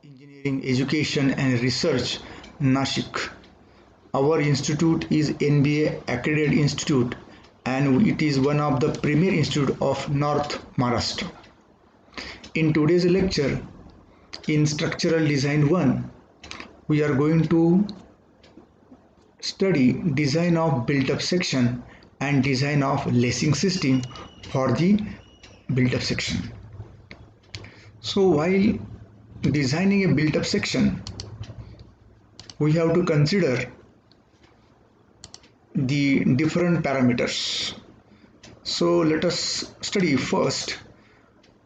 Engineering Education and Research, Nashik. Our institute is NBA accredited institute and it is one of the premier institute of North Maharashtra. In today's lecture, in Structural Design 1, we are going to study design of built-up section and design of lacing system for the built-up section. So while designing a built-up section, we have to consider the different parameters. So let us study first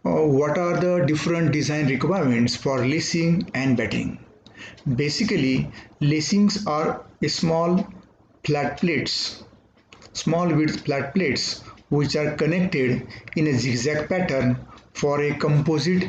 what are the different design requirements for lacing and battening. Basically, lacings are small width flat plates which are connected in a zigzag pattern for a composite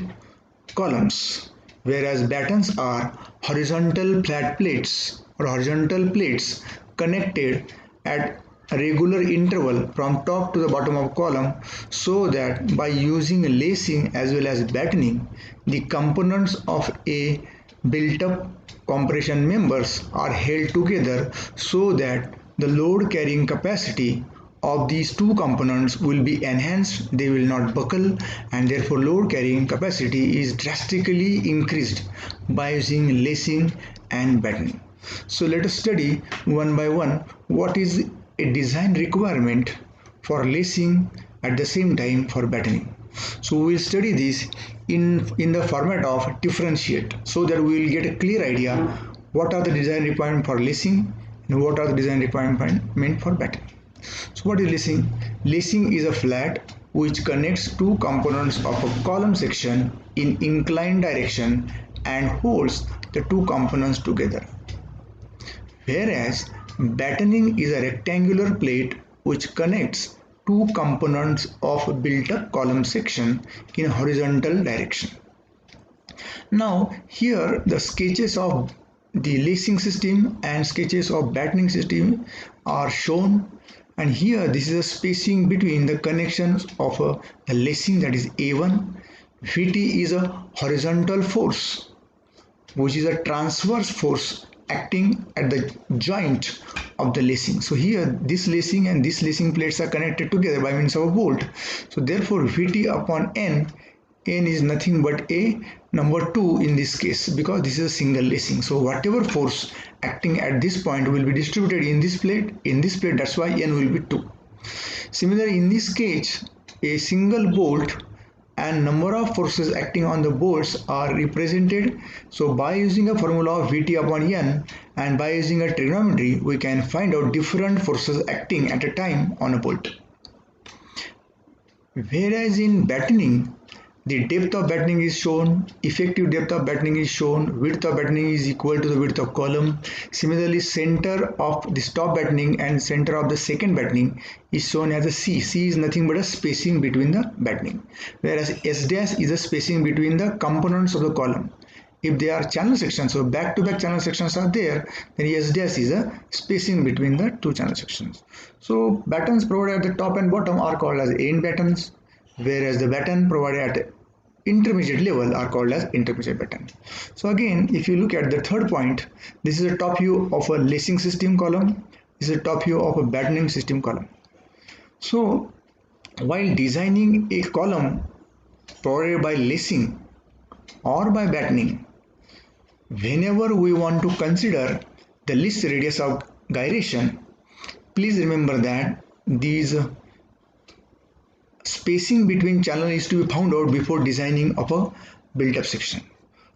columns, whereas battens are horizontal flat plates or horizontal plates connected at a regular interval from top to the bottom of column, so that by using lacing as well as battening, the components of a built up compression members are held together so that the load carrying capacity of these two components will be enhanced, they will not buckle, and therefore load carrying capacity is drastically increased by using lacing and battening. So let us study one by one what is a design requirement for lacing at the same time for battening. So we will study this in the format of differentiate so that we will get a clear idea what are the design requirements for lacing and what are the design requirements for battening. So what is lacing? Lacing is a flat which connects two components of a column section in inclined direction and holds the two components together. Whereas battening is a rectangular plate which connects two components of a built-up column section in horizontal direction. Now here the sketches of the lacing system and sketches of battening system are shown, and here this is a spacing between the connections of the lacing, that is A1. Vt is a horizontal force which is a transverse force acting at the joint of the lacing. So here this lacing and this lacing plates are connected together by means of a bolt. So therefore Vt upon n is nothing but a number 2 in this case, because this is a single lacing. So whatever force acting at this point will be distributed in this plate, that's why n will be 2. Similarly, in this case, a single bolt and number of forces acting on the bolts are represented. So by using a formula of Vt upon n and by using a trigonometry, we can find out different forces acting at a time on a bolt. Whereas in battening, the depth of battening is shown, effective depth of battening is shown, width of battening is equal to the width of column. Similarly, center of the top battening and center of the second battening is shown as a C. C is nothing but a spacing between the battening, whereas S dash is a spacing between the components of the column. If they are channel sections, so back-to-back channel sections are there, then S dash is a spacing between the two channel sections. So battens provided at the top and bottom are called as end battens, whereas the batten provided at intermediate level are called as intermediate batten. So again, if you look at the third point, this is a top view of a lacing system column, this is a top view of a battening system column. So while designing a column provided by lacing or by battening, whenever we want to consider the least radius of gyration, please remember that these spacing between channel is to be found out before designing of a built-up section.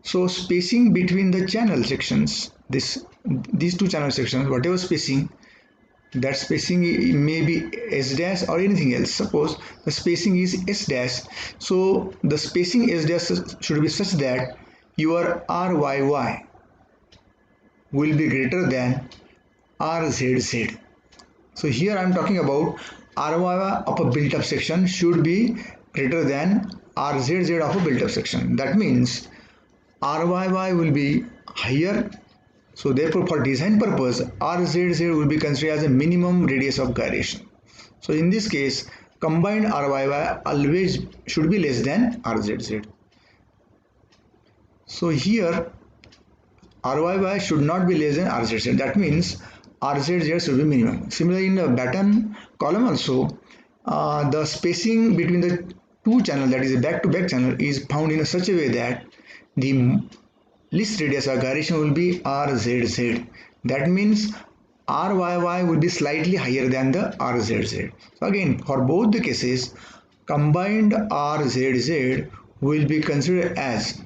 So spacing between the channel sections, these two channel sections, whatever spacing, that spacing may be S dash or anything else. Suppose the spacing is S dash, so the spacing S dash should be such that your RYY will be greater than RZZ. So here I am talking about RYY of a built-up section should be greater than RZZ of a built-up section. That means RYY will be higher. So therefore, for design purpose, RZZ will be considered as a minimum radius of gyration. So in this case, combined RYY always should be less than RZZ. So here RYY should not be less than RZZ. That means RZZ should be minimum. Similarly, in the batten column also, the spacing between the two channels, that is a back-to-back channel, is found in such a way that the least radius or gyration will be RZZ. That means RYY will be slightly higher than the RZZ. So again, for both the cases, combined RZZ will be considered as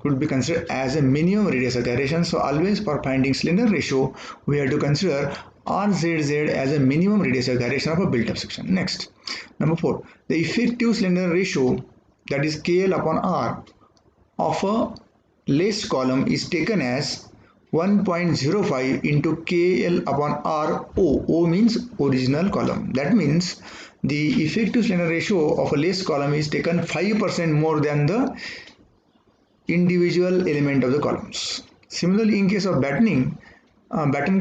could be considered as a minimum radius of gyration. So always for finding slender ratio, we have to consider RZZ as a minimum radius of gyration of a built-up section. Next, number 4, the effective slender ratio, that is KL upon R, of a laced column is taken as 1.05 into KL upon R O. O means original column. That means the effective slender ratio of a laced column is taken 5% more than the individual element of the columns. Similarly, in case of batten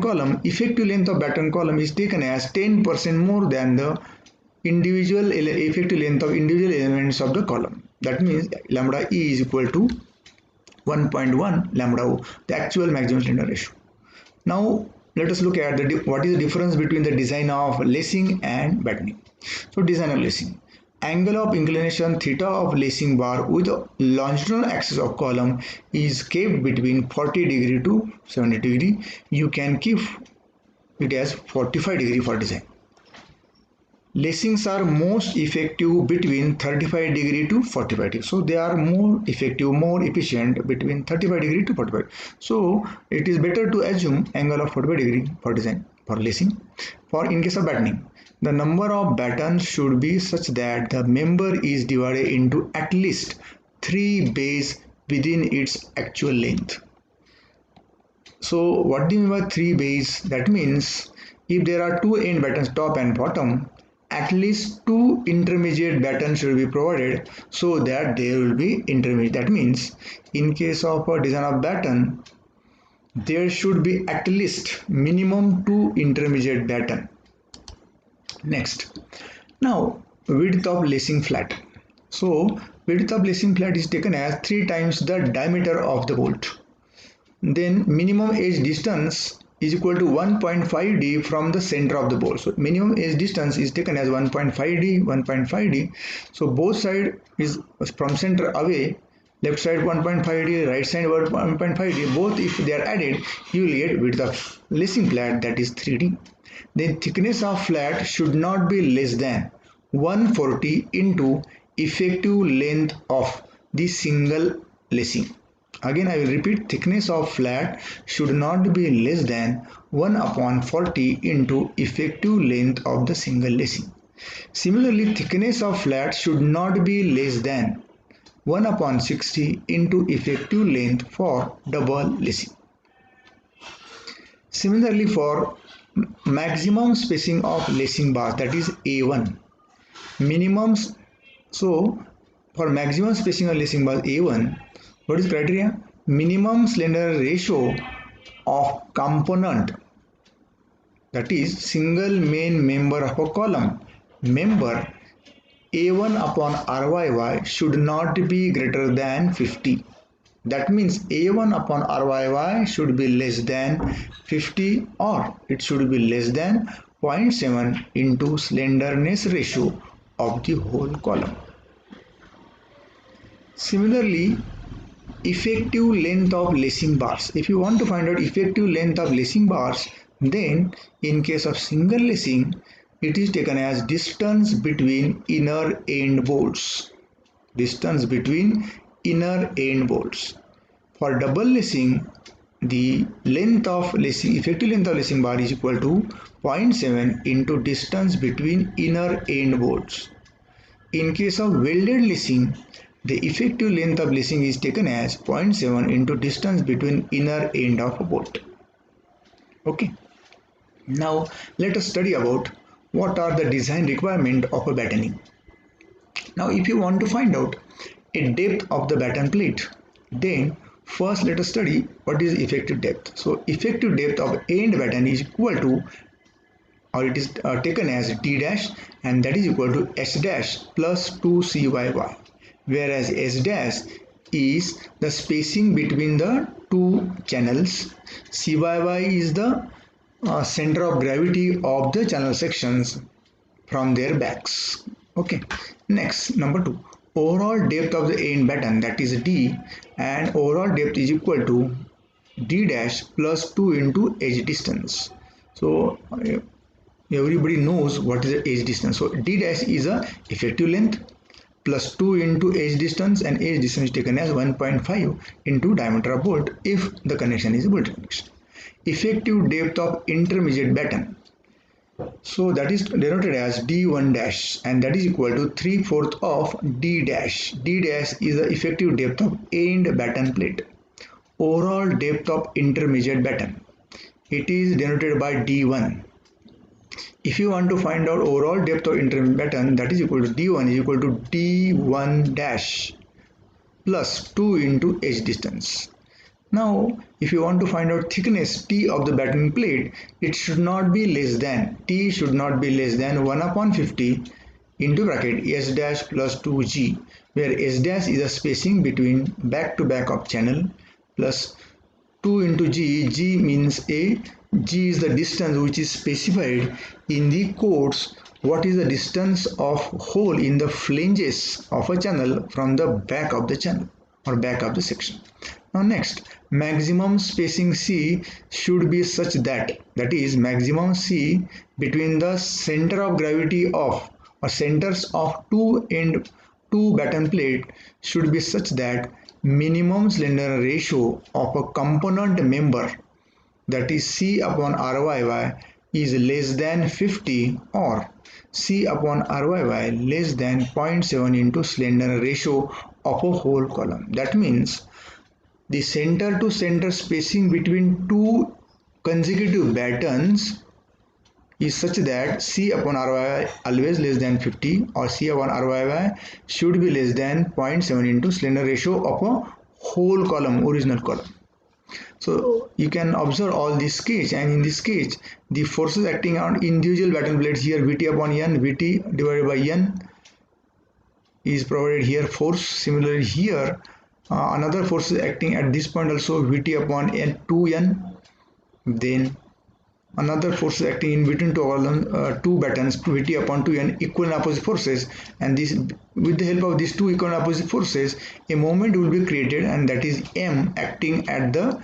column, effective length of batten column is taken as 10% more than the effective length of individual elements of the column. That means lambda E is equal to 1.1 lambda O, the actual maximum slender ratio. Now let us look at what is the difference between the design of lacing and battening. So design of lacing. Angle of inclination theta of lacing bar with the longitudinal axis of column is kept between 40 degree to 70 degree. You can keep it as 45 degree for design. Lacings are most effective between 35 degree to 45 degree. So they are more effective, more efficient between 35 degree to 45. So it is better to assume angle of 45 degree for design for lacing. For in case of battening, the number of battens should be such that the member is divided into at least 3 bays within its actual length. So what do you mean by 3 bays? That means if there are 2 end battens, top and bottom, at least 2 intermediate battens should be provided so that there will be intermediate. That means in case of a design of batten, there should be at least minimum 2 intermediate batten. Next, now width of lacing flat. So width of lacing flat is taken as 3 times the diameter of the bolt. Then minimum edge distance is equal to 1.5 d from the center of the bolt. So minimum edge distance is taken as 1.5 d, 1.5 d. So both side is from center away. Left side 1.5 d, right side 1.5 d. Both if they are added, you will get width of lacing flat, that is 3d. Then thickness of flat should not be less than 140 into effective length of the single lacing. Again I will repeat, thickness of flat should not be less than 1/40 into effective length of the single lacing. Similarly, thickness of flat should not be less than 1/60 into effective length for double lacing. Similarly, for maximum spacing of lacing bars, that is A1, minimums. So for maximum spacing of lacing bars A1, what is criteria? Minimum slender ratio of component, that is single main member of a column member A1 upon RYY should not be greater than 50. That means A1 upon RYY should be less than 50, or it should be less than 0.7 into slenderness ratio of the whole column. Similarly, effective length of lacing bars. If you want to find out effective length of lacing bars, then in case of single lacing, it is taken as distance between inner end bolts. Distance between inner end bolts. For double lacing, the length of lacing, effective length of lacing bar is equal to 0.7 into distance between inner end bolts. In case of welded lacing, the effective length of lacing is taken as 0.7 into distance between inner end of a bolt. Okay. Now let us study about what are the design requirement of a battening. Now if you want to find out a depth of the batten plate, then first let us study what is effective depth. So effective depth of end batten is equal to, or it is taken as d dash, and that is equal to s dash plus 2cyy, whereas s dash is the spacing between the two channels. Cyy is the center of gravity of the channel sections from their backs. Okay, next, number 2, overall depth of the end batten, that is d, and overall depth is equal to d dash plus 2 into edge distance. So everybody knows what is the edge distance. So d dash is a effective length plus 2 into edge distance, and edge distance is taken as 1.5 into diameter of bolt if the connection is a bolt connection. Effective depth of intermediate batten, so that is denoted as d1 dash, and that is equal to 3/4 of d dash. D dash is the effective depth of end batten plate. Overall depth of intermediate batten, it is denoted by d1. If you want to find out overall depth of intermediate batten, that is equal to d1 is equal to d1 dash plus 2 into edge distance. Now, if you want to find out thickness T of the batten plate, it should not be less than, T should not be less than 1/50 into bracket S dash plus 2G, where S dash is the spacing between back to back of channel, plus 2 into G, G means A, G is the distance which is specified in the codes. What is the distance of hole in the flanges of a channel from the back of the channel or back of the section. Now next, maximum spacing C should be such that is maximum C between the center of gravity of or centers of two batten plate should be such that minimum slenderness ratio of a component member, that is C upon RYY, is less than 50, or C upon RYY less than 0.7 into slenderness ratio of a whole column. That means the center to center spacing between two consecutive battens is such that C upon RYY always less than 50, or C upon RYY should be less than 0.7 into slenderness ratio of a whole column, original column. So you can observe all this sketch, and in this sketch the forces acting on individual batten plates here, Vt upon N, Vt divided by N is provided here force. Similarly here another force is acting at this point also, Vt upon N 2N, then another force is acting in between two battens, Vt upon 2N, equal and opposite forces, and this, with the help of these two equal and opposite forces, a moment will be created, and that is M acting at the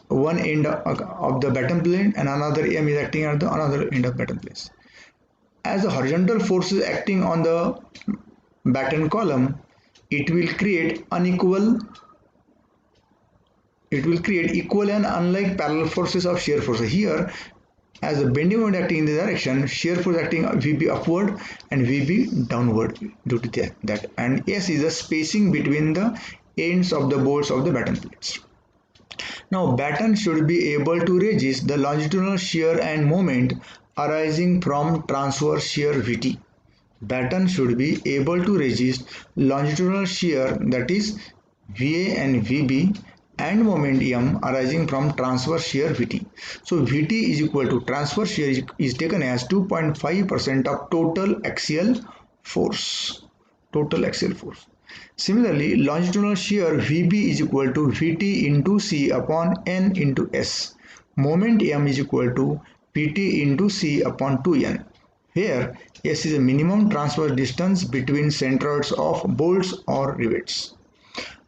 one end of the batten plate, and another M is acting at the another end of batten plate. As the horizontal force is acting on the batten column, it will create equal and unlike parallel forces of shear forces. Here, as the bending moment acting in the direction, shear force acting Vb upward and Vb downward due to that, and S is the spacing between the ends of the bolts of the batten plates. Now, batten should be able to resist the longitudinal shear and moment arising from transverse shear Vt. Batten should be able to resist longitudinal shear, that is Va and Vb, and moment M arising from transverse shear Vt. So Vt is equal to transverse shear is taken as 2.5% of total axial force. Similarly, longitudinal shear Vb is equal to Vt into C upon N into S. Moment M is equal to Vt into C upon 2N, where S is a minimum transverse distance between centroids of bolts or rivets.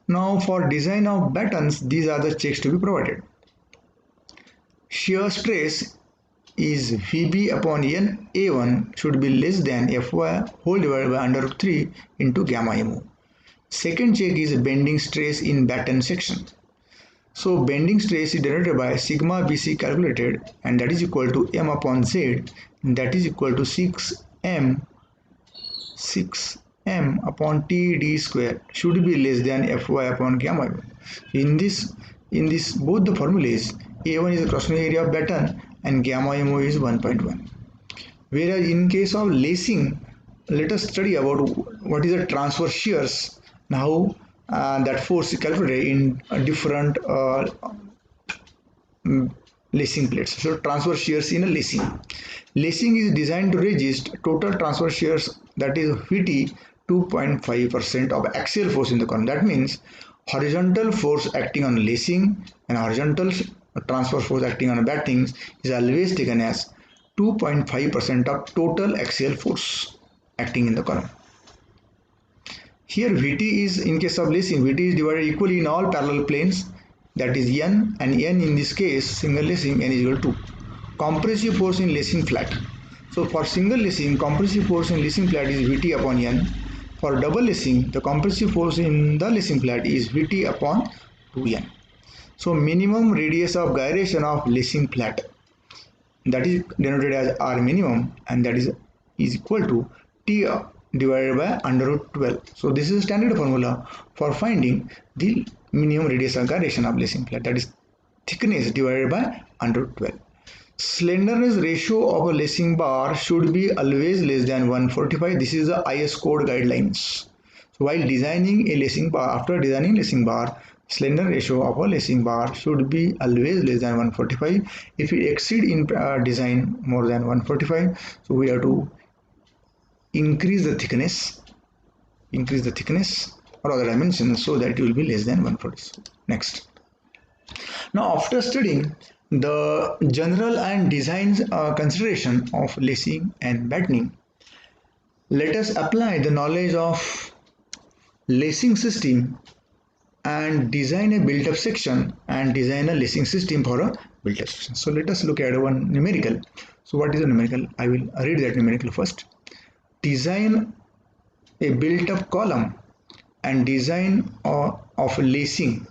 Now for design of battens, these are the checks to be provided. Shear stress is Vb upon N A1 should be less than Fy whole divided by under root 3 into gamma mu. Second check is bending stress in batten section. So bending stress is denoted by sigma BC calculated, and that is equal to M upon Z, that is equal to 6M upon Td square should be less than Fy upon gamma mu. In this both the formulas, A1 is the cross-sectional area of batten and gamma mu is 1.1. Whereas in case of lacing, let us study about what is the transverse shears. Now that force is calculated in different lacing plates. So transverse shears in a lacing. Lacing is designed to resist total transverse shears, that is Vt 2.5% of axial force in the column. That means Horizontal force acting on lacing and horizontal transverse force acting on battings is always taken as 2.5% of total axial force acting in the column. Here Vt is, in case of lacing, Vt is divided equally in all parallel planes, that is N, and N in this case single lacing N is equal to compressive force in lacing flat. So for single lacing, compressive force in lacing flat is Vt upon N. For double lacing, the compressive force in the lacing flat is Vt upon 2N. So minimum radius of gyration of lacing flat, that is denoted as R minimum, and that is equal to T divided by under root 12. So this is a standard formula for finding the minimum radius of gyration of lacing flat, that is thickness divided by under root 12. Slenderness ratio of a lacing bar should be always less than 145. This is the IS code guidelines. So while designing a lacing bar, after designing lacing bar, slender ratio of a lacing bar should be always less than 145. If we exceed in design more than 145, so we have to increase the thickness or other dimensions so that it will be less than 140. Next. Now after studying the general and design consideration of lacing and battening, let us apply the knowledge of lacing system and design a built-up section and design a lacing system for a built-up section. So let us look at one numerical. So what is a numerical? I will read that numerical first. Design a built-up column and design of lacing.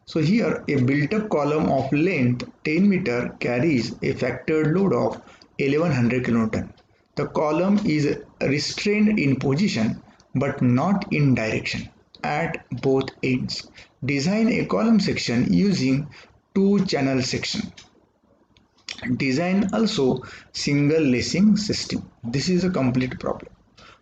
So here a built-up column of length 10 meter carries a factored load of 1100 kN. The column is restrained in position but not in direction at both ends. Design a column section using two channel section. Design also single lacing system. This is a complete problem.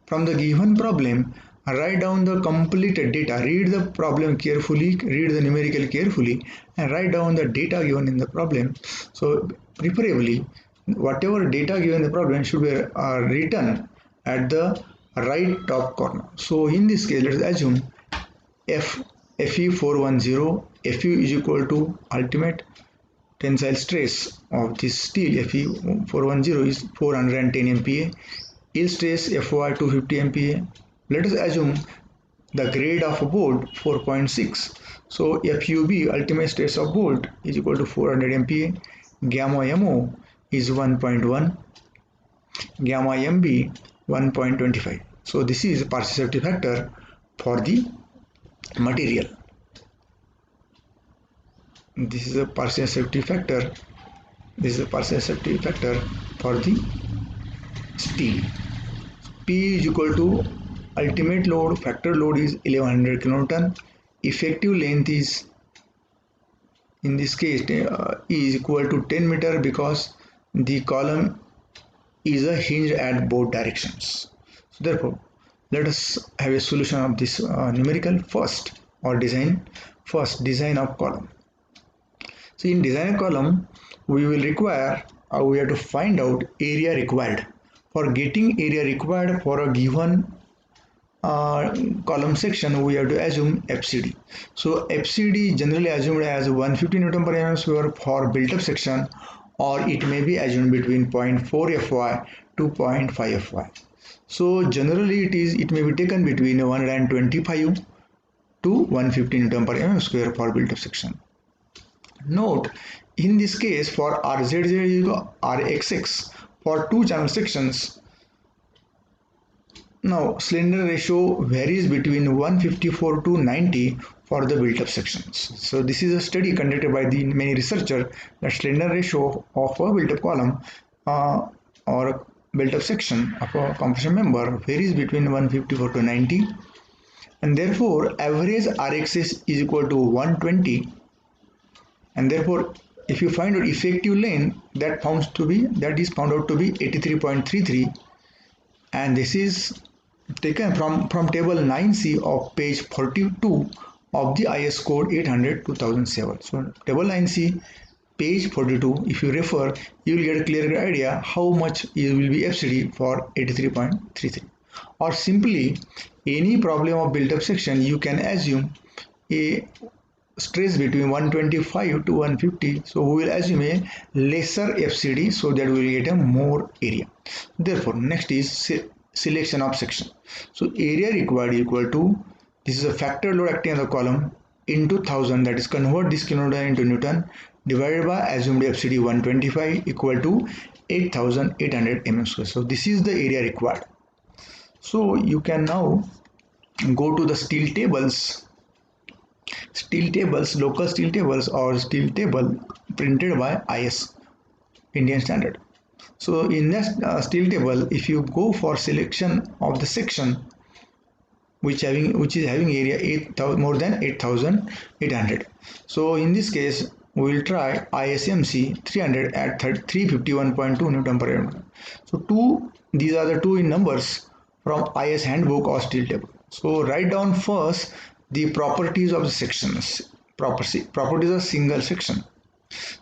From the given problem, write down the complete data, read the problem carefully, read the numerical carefully, and write down the data given in the problem. So preferably whatever data given in the problem should be written at the right top corner. So in this case, let us assume Fe410, Fu is equal to ultimate tensile stress of this steel. Fe410 is 410 MPa. Yield stress Fy 250 MPa. Let us assume the grade of a bolt 4.6. So FUB, ultimate stress of bolt, is equal to 400 MPa. Gamma MO is 1.1. Gamma MB 1.25. So this is a partial safety factor for the material. This is a partial safety factor. This is a partial safety factor for the steel. P is equal to ultimate load, factor load is 1100 kN. Effective length is, in this case, is equal to 10 meter because the column is a hinge at both directions. So therefore, let us have a solution of this numerical first, or design of column. So in design column, we will require, we have to find out area required. For getting area required for a given column section, we have to assume FCD. So FCD generally assumed as 150 Newton per mm square for built-up section, or it may be assumed between 0.4 Fy to 0.5 Fy. So generally it may be taken between 125 to 150 Newton per mm square for built-up section. Note, in this case for RZZ RXX for two channel sections, now slender ratio varies between 154 to 90 for the built-up sections. So this is a study conducted by the many researchers that slender ratio of a built-up column or built-up section of a compression member varies between 154 to 90, and therefore average RXS is equal to 120, and therefore if you find out effective length, that is found out to be 83.33, and this is taken from table 9C of page 42 of the IS code 800-2007. So table 9C page 42, if you refer, you will get a clear idea how much it will be FCD for 83.33. Or simply any problem of built-up section, you can assume a stress between 125 to 150, so we will assume a lesser FCD so that we will get a more area. Therefore next is selection of section. So area required equal to, this is a factor load acting on the column, into 1000, that is convert this kilonewton into Newton, divided by assumed FCD 125 equal to 8800 mm square. So this is the area required. So you can now go to the steel tables, local steel tables or steel table printed by IS, Indian Standard. So in that steel table, if you go for selection of the section which is having area 8,000 more than 8,800. So in this case we will try ISMC 300 at 351.2 Newton per mm. So these are the two in numbers from IS handbook or steel table. So write down first the properties of the sections. Properties of single section.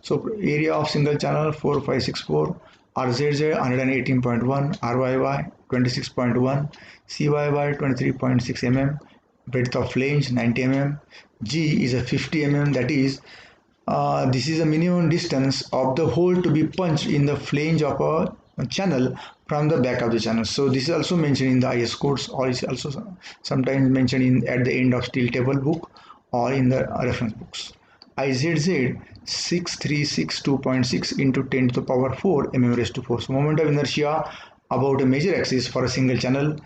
So area of single channel 4564, RZZ 118.1, RYY 26.1, CYY 23.6 mm, breadth of flange 90 mm, G is a 50 mm, that is this is a minimum distance of the hole to be punched in the flange of a channel from the back of the channel. So this is also mentioned in the IS codes, or is also sometimes mentioned at the end of steel table book or in the reference books. IZZ 6362.6 into 10 to the power 4 mm raised to 4. So moment of inertia about a major axis for a single channel,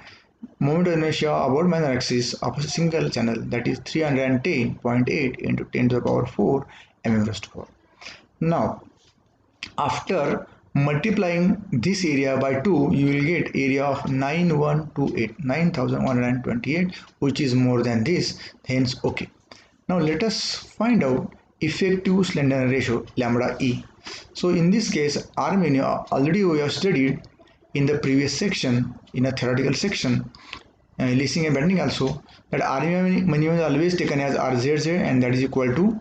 moment of inertia about minor axis of a single channel, that is 310.8 into 10 to the power 4 mm raised to 4. Now after multiplying this area by 2, you will get area of 9128, which is more than this, hence okay. Now let us find out effective slenderness ratio, lambda E. So in this case, Armenia already we have studied in the previous section, in a theoretical section, leasing and bending also, that Armenia minimum is always taken as RZZ, and that is equal to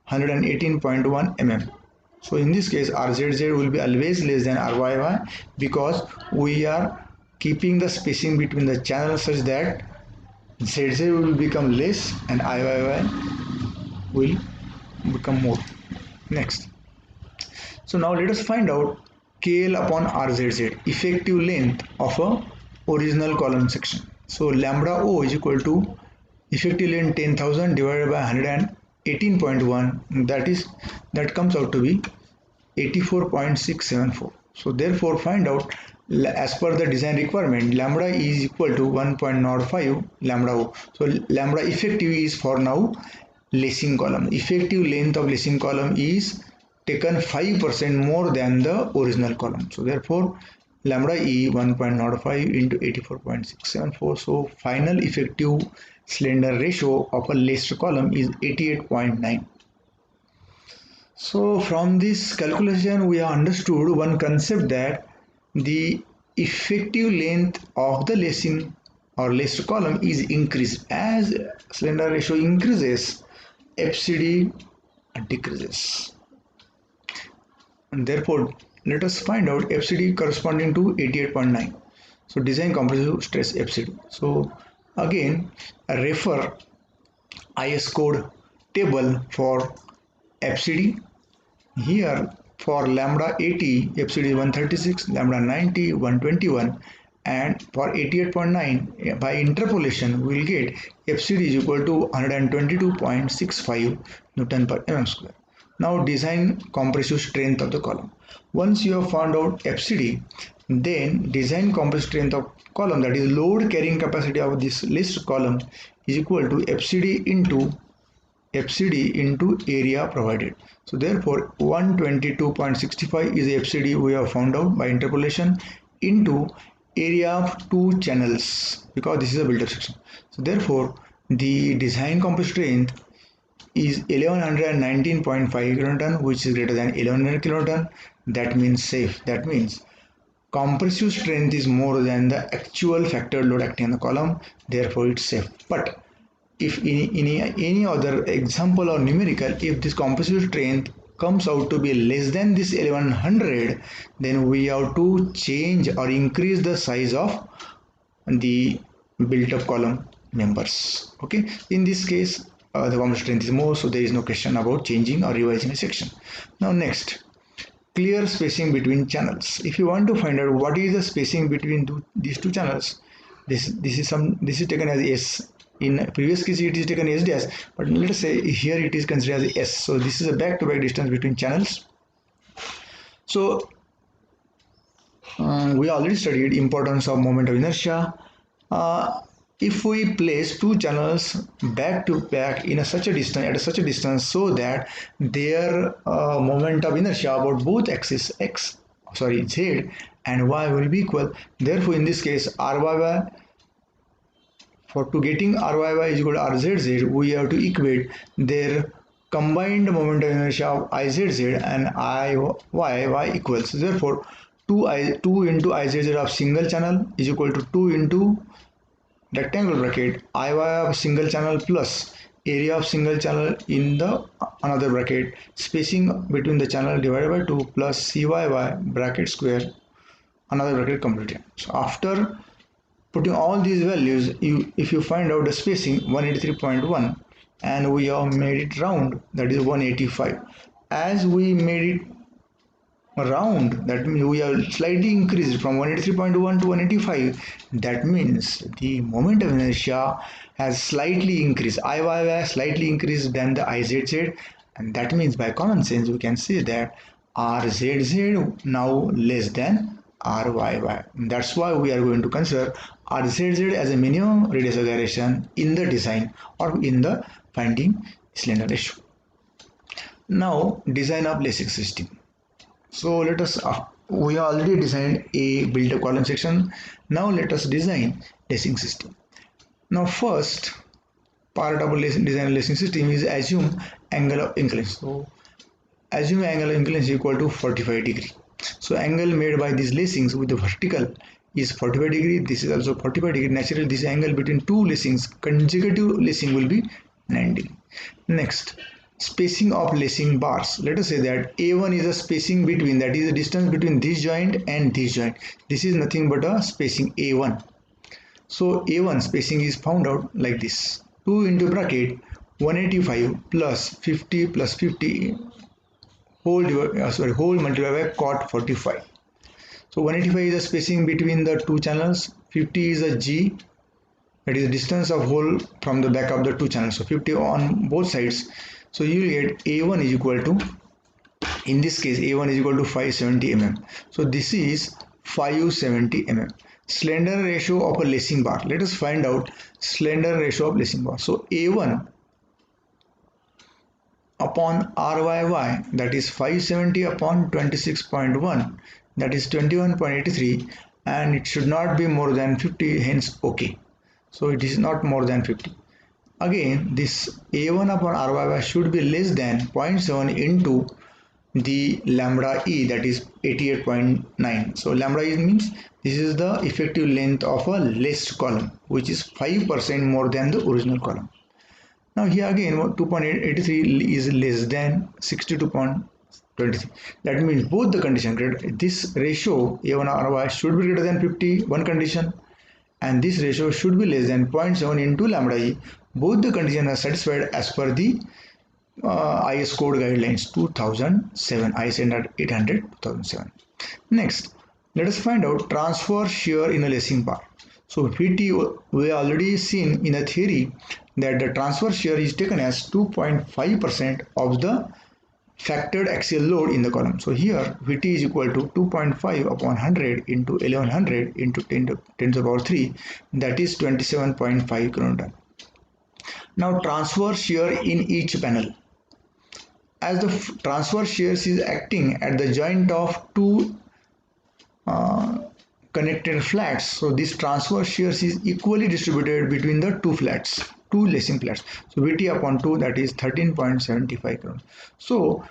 118.1 mm. So in this case, RZZ will be always less than RYY, because we are keeping the spacing between the channels such that ZZ will become less and IYY will become more. Next, so now let us find out KL upon RZZ, effective length of a original column section. So lambda O is equal to effective length 10,000 divided by 118.1, that comes out to be 84.674. So therefore find out, as per the design requirement, lambda is equal to 1.05 lambda O. So lambda effective is for now lacing column. Effective length of lacing column is taken 5% more than the original column. So therefore lambda E 1.05 into 84.674. So final effective slender ratio of a laced column is 88.9. So from this calculation we have understood one concept, that the effective length of the lacing or laced column is increased. As slender ratio increases, FCD decreases, and therefore let us find out FCD corresponding to 88.9. So design compressive stress FCD. So again refer IS code table for FCD. Here for lambda 80 FCD 136, lambda 90 121, and for 88.9 by interpolation we will get FCD is equal to 122.65 Newton per mm square. Now design compressive strength of the column. Once you have found out FCD, then design compressive strength of column, that is load carrying capacity of this list column, is equal to FCD into area provided. So therefore 122.65 is the FCD we have found out by interpolation into area of two channels, because this is a built-up section. So therefore the design compressive strength is 1119.5 kilonewton, which is greater than 1100 kilonewton. That means safe. That means compressive strength is more than the actual factor load acting on the column, therefore it's safe. But if in any other example or numerical, if this compressive strength comes out to be less than this 1100, then we have to change or increase the size of the built-up column members. Okay, in this case the compressive strength is more, so there is no question about changing or revising a section. Now next, clear spacing between channels. If you want to find out what is the spacing between these two channels, this is taken as S. In previous case it is taken as S dash, but let us say here it is considered as S. So this is a back-to-back distance between channels. So we already studied importance of moment of inertia. If we place two channels back to back in such a distance so that their moment of inertia about both axes Z and Y will be equal, therefore in this case RYY, to getting RYY is equal to RZZ, we have to equate their combined moment of inertia of IZZ and IYY equals. Therefore 2 into IZZ of single channel is equal to 2 into rectangle bracket IY of single channel plus area of single channel in the another bracket, spacing between the channel divided by 2 plus CYY bracket square another bracket completed. So after putting all these values, if you find out the spacing 183.1 and we have made it round, that is 185. As we made it round, that means we have slightly increased from 183.1 to 185. That means the moment of inertia has slightly increased, IYY slightly increased than the IZZ, and that means by common sense we can say that RZZ now less than RYY. That's why we are going to consider RZZ as a minimum radius of gyration in the design or in the finding slender ratio. Now design of lacing system. So let us, we already designed a built-up column section. Now let us design lacing system. Now first part of design lacing system is assume angle of inclination. So assume angle of inclination is equal to 45 degree. So angle made by these lacings with the vertical is 45 degree. This is also 45 degree. Naturally this angle between two lacings, consecutive lacing, will be 90 degree. Next, spacing of lacing bars. Let us say that A1 is a spacing between, that is the distance between this joint and this joint. This is nothing but a spacing A1. So A1 spacing is found out like this: 2 into bracket 185 plus 50 plus 50 whole multiplied by cot 45. So 185 is the spacing between the two channels, 50 is a G, that is the distance of hole from the back of the two channels, so 50 on both sides. So you will get A1 is equal to, in this case A1 is equal to 570 mm. So this is 570 mm. Slender ratio of a lacing bar. Let us find out slender ratio of lacing bar. So A1 upon RYY, that is 570 upon 26.1, that is 21.83, and it should not be more than 50, hence okay. So it is not more than 50. Again, this A1 upon RYY should be less than 0.7 into the lambda E, that is 88.9. So lambda E means this is the effective length of a laced column, which is 5% more than the original column. Now here again 2.83 is less than 62.23. That means both the condition, this ratio A1 RY should be greater than 50, one condition, and this ratio should be less than 0.7 into lambda E. Both the conditions are satisfied as per the IS code guidelines 2007, IS 800 2007. Next, let us find out transverse shear in a lacing bar. So VT, we already seen in a theory that the transverse shear is taken as 2.5% of the factored axial load in the column. So here Vt is equal to 2.5 upon 100 into 1100 into 10 to the power 3, that is 27.5 kN. Now transverse shear in each panel. As the transverse shear is acting at the joint of two connected flats, so this transverse shear is equally distributed between the two lacing flats. So Vt upon 2, that is 13.75 kN. So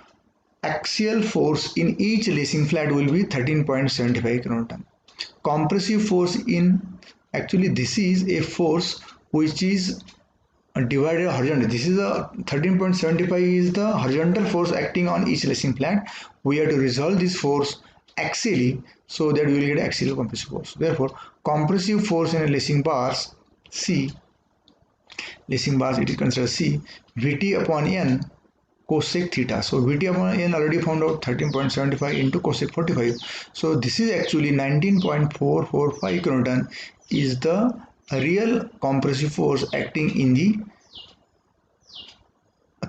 axial force in each lacing flat will be 13.75 kN. Compressive force in, actually this is a force which is divided horizontal. This is a 13.75 is the horizontal force acting on each lacing flat. We have to resolve this force axially so that we will get axial compressive force. Therefore compressive force in a lacing bars C lacing bars, it is considered C. Vt upon N cosec theta. So Vt upon N already found out 13.75 into cosec 45. So this is actually 19.445 kilonewton is the real compressive force acting in the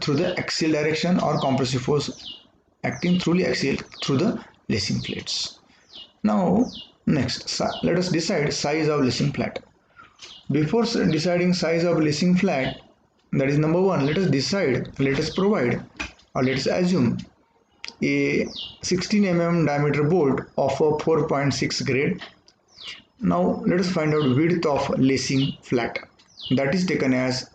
through the axial direction, or compressive force acting through the axial through the lacing plates. Now next, let us decide size of lacing plate. Before deciding size of lacing plate, that is number one, let us provide, or let us assume a 16 mm diameter bolt of a 4.6 grade. Now let us find out width of lacing flat. That is taken as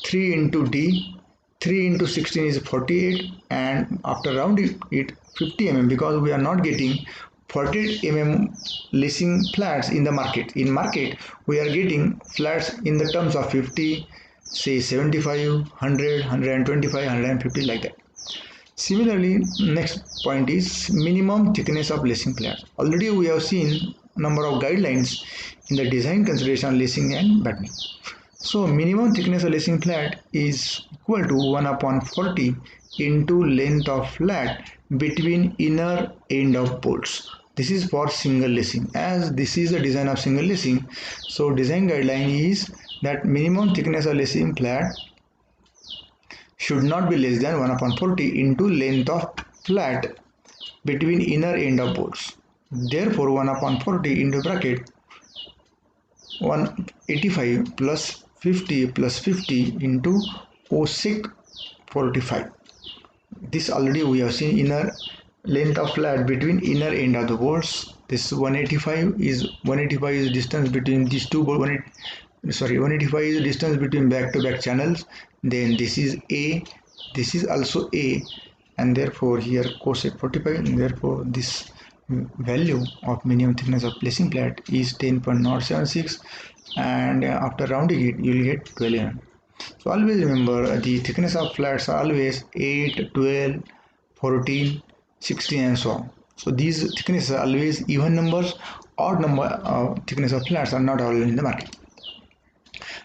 3 into D. 3 into 16 is 48, and after rounding it 50 mm, because we are not getting 48 mm lacing flats in the market. In market we are getting flats in the terms of 50, say 75, 100, 125, 150, like that. Similarly, next point is minimum thickness of lacing flats. Already we have seen number of guidelines in the design consideration lacing and battening. So minimum thickness of lacing flat is equal to 1 upon 40 into length of flat between inner end of bolts. This is for single lacing. As this is the design of single lacing, so design guideline is that minimum thickness of lacing flat should not be less than 1 upon 40 into length of flat between inner end of bolts. Therefore 1 upon 40 into bracket 185 plus 50 plus 50 into cosec 45. This already we have seen inner length of flat between inner end of the bolts. This 185 is distance between these two bolts. 185 is distance between back to back channels. Then this is A, this is also A, and therefore here cosec 45, and therefore this value of minimum thickness of lacing plate is 10.076, and after rounding it you will get 12 mm. So always remember the thickness of flats are always 8, 12, 14, 16 and so on. So these thicknesses are always even numbers. Odd number of thickness of flats are not available in the market.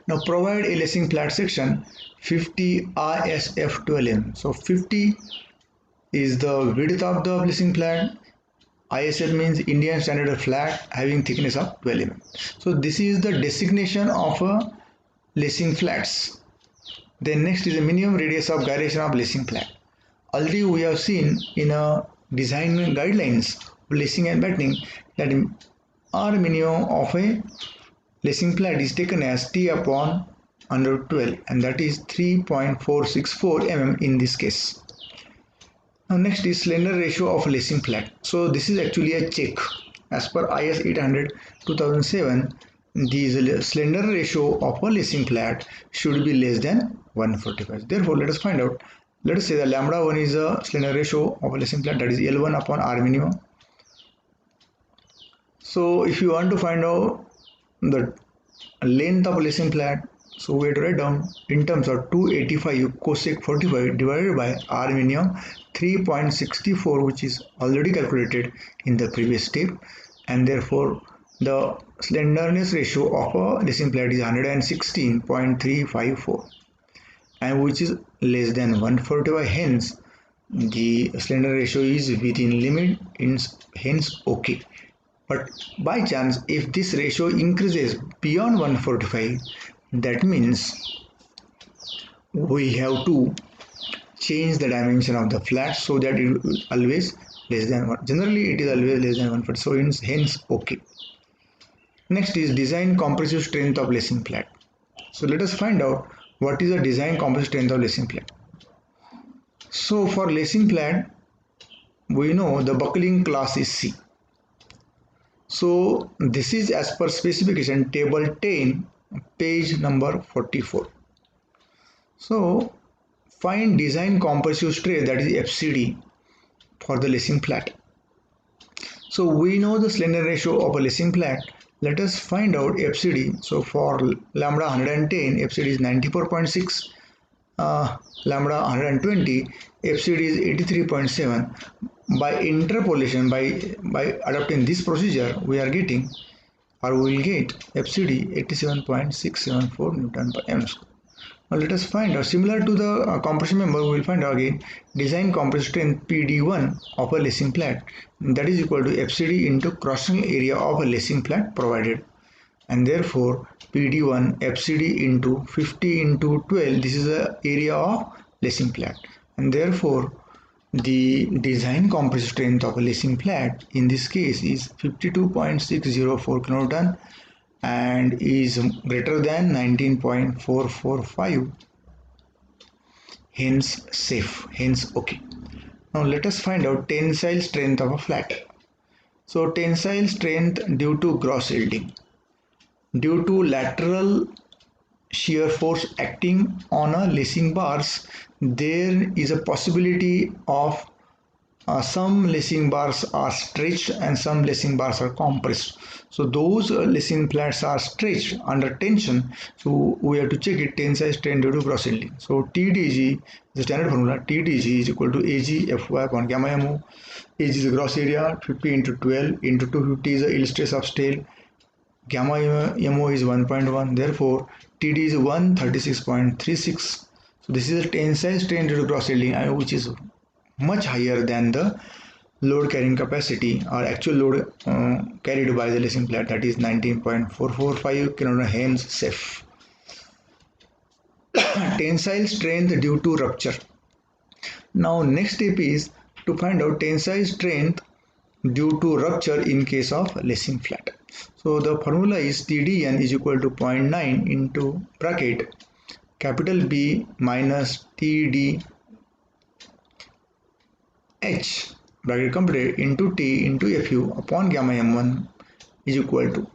Now provide a lacing flat section 50 ISF 12mm. So 50 is the width of the lacing flat. ISF means Indian Standard Flat, having thickness of 12 mm. So this is the designation of a lacing flats. Then next is the minimum radius of gyration of lacing flat. Already we have seen in a design guidelines of lacing and battening that R minimum of a lacing flat is taken as T upon under 12, and that is 3.464 mm in this case. Now next is slender ratio of lacing flat. So this is actually a check. As per IS 800 2007, the slender ratio of a lacing flat should be less than 145. Therefore, let us find out. Let us say that lambda 1 is a slender ratio of a lacing flat, that is L1 upon R minimum. So if you want to find out the length of a lacing flat, so we have to write down in terms of 285 cosec 45 divided by R minimum 3.64, which is already calculated in the previous step, and therefore the slenderness ratio of a lacing plate is 116.354, and which is less than 145. Hence the slender ratio is within limit, hence okay. But by chance if this ratio increases beyond 145, that means we have to change the dimension of the flat so that it will always less than 1. Generally it is always less than 140, so hence okay. Next is design compressive strength of lacing flat. So let us find out what is the design compressive strength of lacing flat. So for lacing flat we know the buckling class is C. So this is as per specification table 10 page number 44. So find design compressive stress, that is FCD, for the lacing flat. So we know the slender ratio of a lacing flat. Let us find out FCD. So for lambda 110, FCD is 94.6. Lambda 120, FCD is 83.7. By interpolation, by adopting this procedure, we are getting, or we will get FCD 87.674 Newton per m square. Now let us find out, similar to the compression member, we will find out again design compressive strength PD1 of a lacing flat, that is equal to FCD into cross-sectional area of a lacing flat provided, and therefore PD1 FCD into 50 into 12, this is the area of lacing flat, and therefore the design compressive strength of a lacing flat in this case is 52.604 kN and is greater than 19.445, hence safe, hence okay. Now let us find out tensile strength of a flat. So tensile strength due to gross yielding, due to lateral shear force acting on a lacing bars, there is a possibility of some lacing bars are stretched and some lacing bars are compressed. So those lacing flats are stretched under tension, so we have to check it tensile strength due to gross yielding. So TDG, the standard formula, TDG is equal to AG Fy upon gamma MO. AG is the gross area, 50 into 12 into 250 is the yield stress of steel. Gamma MO is 1.1, therefore TD is 136.36. So this is the tensile strain due to gross yielding, which is much higher than the load carrying capacity or actual load carried by the lacing flat, that is 19.445 kN, hence safe. Tensile strength due to rupture. Now next step is to find out tensile strength due to rupture in case of lacing flat. So the formula is TDN is equal to 0.9 into bracket capital B minus TD H bracket completed into T into Fu upon gamma M1 is equal to.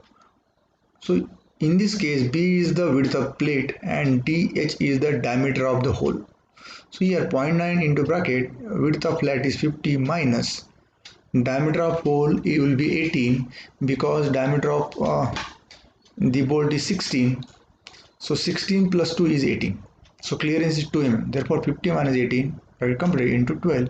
So in this case B is the width of plate and DH is the diameter of the hole. So here 0.9 into bracket width of flat is 50 minus diameter of hole, it will be 18 because diameter of the bolt is 16. So 16 plus 2 is 18. So clearance is 2 mm. Therefore 50 minus 18 bracket completed into 12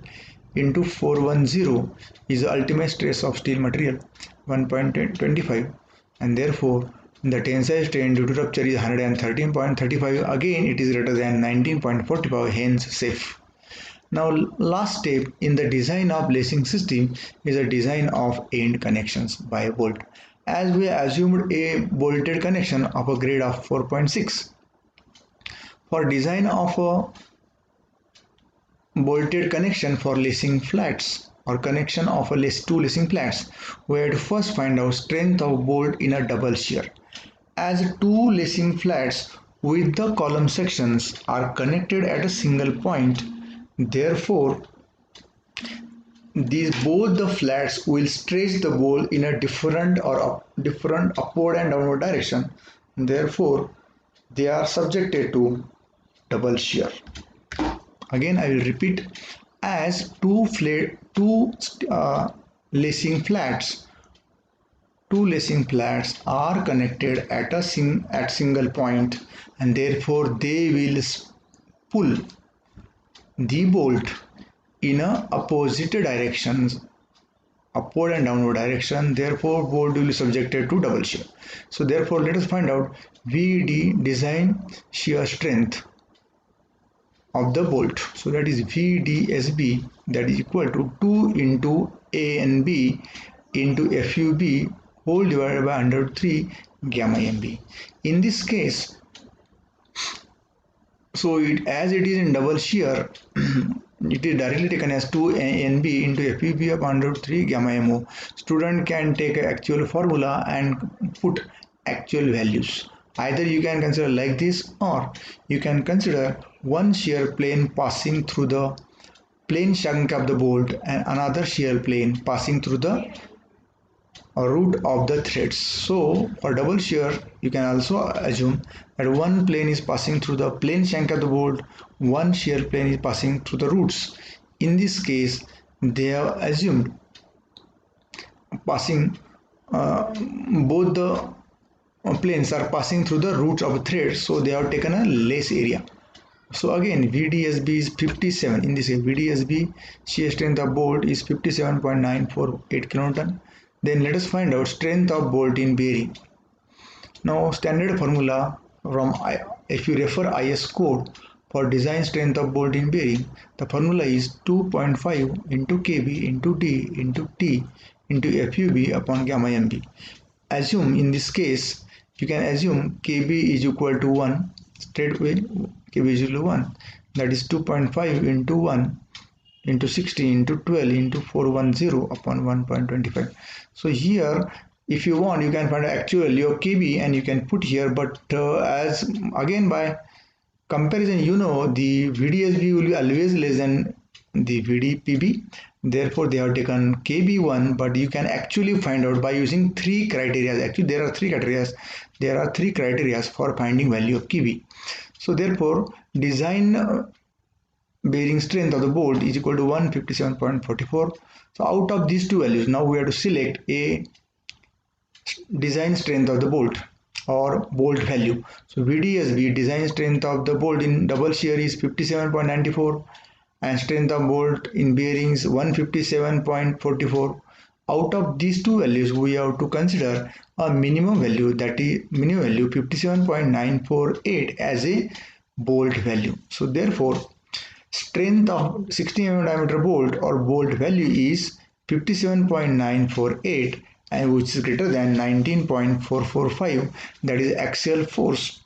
into 410 is the ultimate stress of steel material 1.25, and therefore the tensile strain due to rupture is 113.35. Again it is greater than 19.45, hence safe. Now last step in the design of lacing system is the design of end connections by a bolt. As we assumed a bolted connection of a grade of 4.6. For design of a bolted connection for lacing flats or connection of a two lacing flats, we have to first find out strength of bolt in a double shear. As two lacing flats with the column sections are connected at a single point, therefore both the flats will stretch the bolt in a different upward and downward direction. Therefore they are subjected to double shear. Again I will repeat, as two lacing flats are connected at single point, and therefore they will pull the bolt in a opposite directions, upward and downward direction. Therefore bolt will be subjected to double shear. So therefore let us find out VD design shear strength of the bolt. So that is VDSB, that is equal to 2 into A and B into FUB whole divided by under 3 gamma MB. In this case, so as it is in double shear, it is directly taken as 2A and B into FUB upon under 3 gamma MO. Student can take an actual formula and put actual values. Either you can consider like this, or you can consider one shear plane passing through the plane shank of the bolt and another shear plane passing through the root of the threads. So for double shear you can also assume that one plane is passing through the plane shank of the bolt, one shear plane is passing through the roots. In this case they have assumed passing both the planes are passing through the roots of a thread, so they have taken a lace area. So again VDSB is 57. In this case VDSB shear strength of bolt is 57.948 kN. Then let us find out strength of bolt in bearing. Now standard formula if you refer IS code for design strength of bolt in bearing, the formula is 2.5 into kb into d into t into FUB upon gamma mb. Assume in this case you can assume kb is equal to 1 straight away. Kb is equal to 1, that is 2.5 into 1 into 60 into 12 into 410 upon 1.25. So here if you want you can find actual value of kb and you can put here, but as again by comparison the VDSB will be always less than the VDPB, therefore they have taken kb1, but you can actually find out by using three criteria. Actually there are three criteria for finding value of kb. So therefore design bearing strength of the bolt is equal to 157.44. So out of these two values, now we have to select a design strength of the bolt or bolt value. So VDSB, design strength of the bolt in double shear, is 57.94 and strength of bolt in bearings 157.44. Out of these two values we have to consider a minimum value, that is minimum value 57.948 as a bolt value. So therefore strength of 60 mm diameter bolt or bolt value is 57.948 and which is greater than 19.445, that is axial force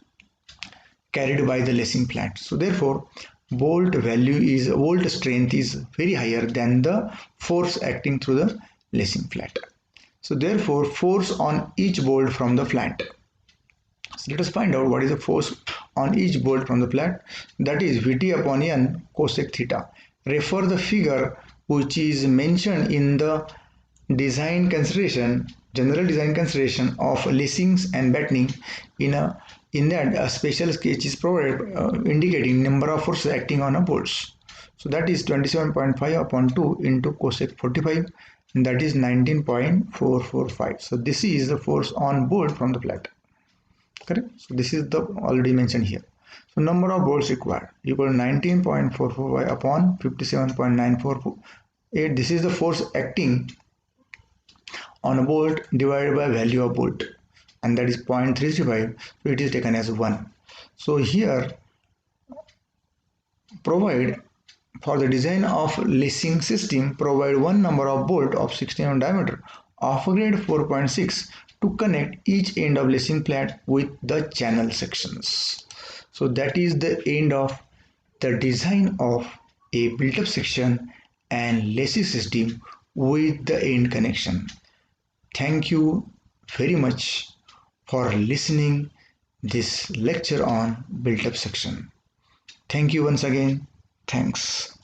carried by the lacing flat. So therefore bolt strength is very higher than the force acting through the lacing flat. So therefore force on each bolt from the flat. So let us find out what is the force on each bolt from the flat. That is Vt upon n cosec theta. Refer the figure which is mentioned in the general design consideration of lacings and battening. In that a special sketch is provided indicating number of forces acting on a bolts. So that is 27.5 upon 2 into cosec 45, and that is 19.445. So this is the force on bolt from the flat. Correct. So this is the already mentioned here. So number of bolts required equal to 19.445 upon 57.948. This is the force acting on a bolt divided by value of bolt, and that is 0.335. So it is taken as 1. So here provide for the design of lacing system, provide one number of bolt of 60 mm diameter of grade 4.6 to connect each end of lacing flat with the channel sections. So that is the end of the design of a built-up section and lacing system with the end connection. Thank you very much for listening this lecture on built-up section. Thank you once again. Thanks.